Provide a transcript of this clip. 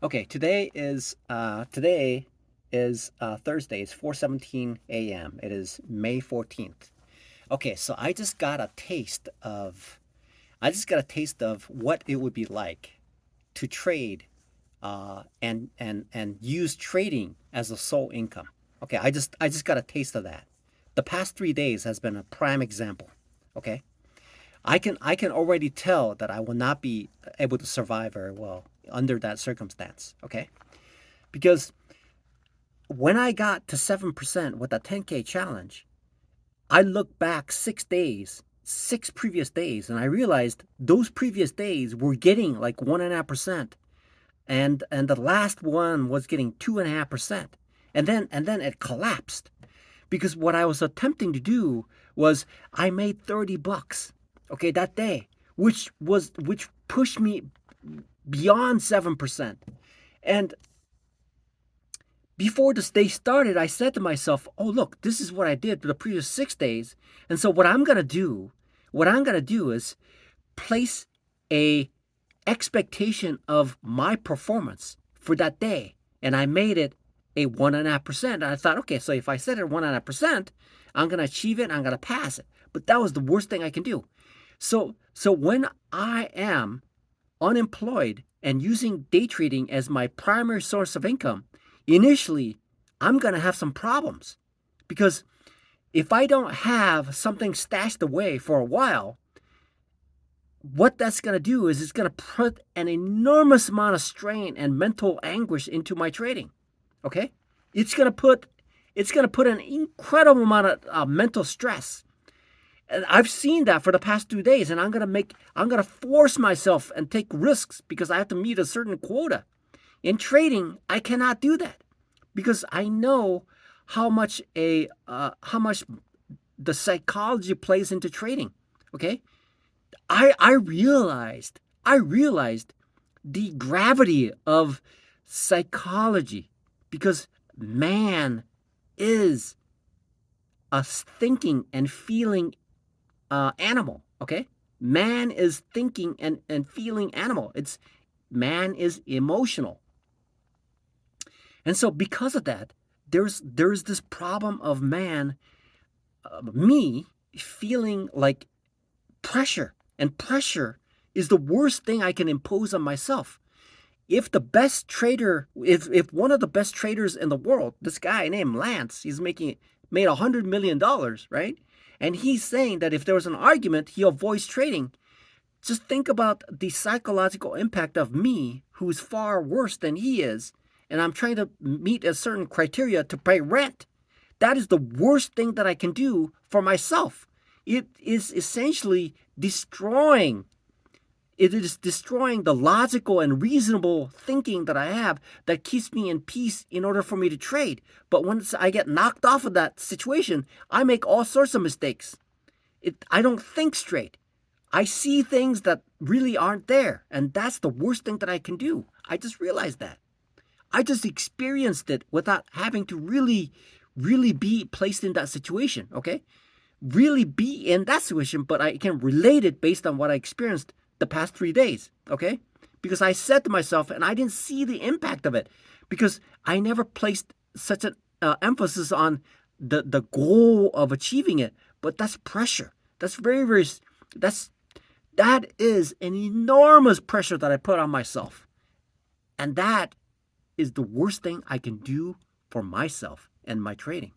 Okay, today is Thursday. It's 4:17 a.m. It is May 14th. Okay, so I just got a taste of what it would be like to trade and use trading as a sole income. Okay, I just got a taste of that. The past 3 days has been a prime example. Okay? I can already tell that I will not be able to survive very well under that circumstance. Okay? Because when I got to 7% with that 10K challenge, I looked back 6 days, 6 previous days, and I realized those previous days were getting like 1.5%. And the last one was getting 2.5%. And then it collapsed because what I was attempting to do was I made $30, okay, that day, which pushed me beyond 7%. And before this day started, I said to myself, "Oh, look, this is what I did for the previous 6 days." And so what I'm gonna do is place a expectation of my performance for that day, and I made it a 1.5%. And I thought, okay, so if I set it 1.5%, I'm gonna achieve it. I'm gonna pass it. But that was the worst thing I can do. So when I am unemployed and using day trading as my primary source of income, initially I'm going to have some problems because if I don't have something stashed away for a while, what that's going to do is it's going to put an enormous amount of strain and mental anguish into my trading. Okay? It's going to put an incredible amount of mental stress. And I've seen that for the past 2 days, and I'm gonna force myself and take risks because I have to meet a certain quota. In trading, I cannot do that because I know how much the psychology plays into trading. Okay, I realized the gravity of psychology because man is a thinking and feeling animal. Okay, man is thinking and feeling animal. It's Man is emotional, and so because of that, there's this problem of man, me feeling like pressure, and pressure is the worst thing I can impose on myself. If the best trader, if one of the best traders in the world, this guy named Lance, made $100 million, right? And he's saying that if there was an argument, he avoids trading. Just think about the psychological impact of me, who's far worse than he is, and I'm trying to meet a certain criteria to pay rent. That is the worst thing that I can do for myself. It is essentially destroying the logical and reasonable thinking that I have that keeps me in peace in order for me to trade. But once I get knocked off of that situation, I make all sorts of mistakes. I don't think straight. I see things that really aren't there, and that's the worst thing that I can do. I just realized that. I just experienced it without having to really, really be placed in that situation, okay? Really be in that situation, but I can relate it based on what I experienced the past 3 days, okay? Because I said to myself, and I didn't see the impact of it, because I never placed such an emphasis on the goal of achieving it. But that's pressure. That's very, very, that's, that is an enormous pressure that I put on myself. And that is the worst thing I can do for myself and my trading.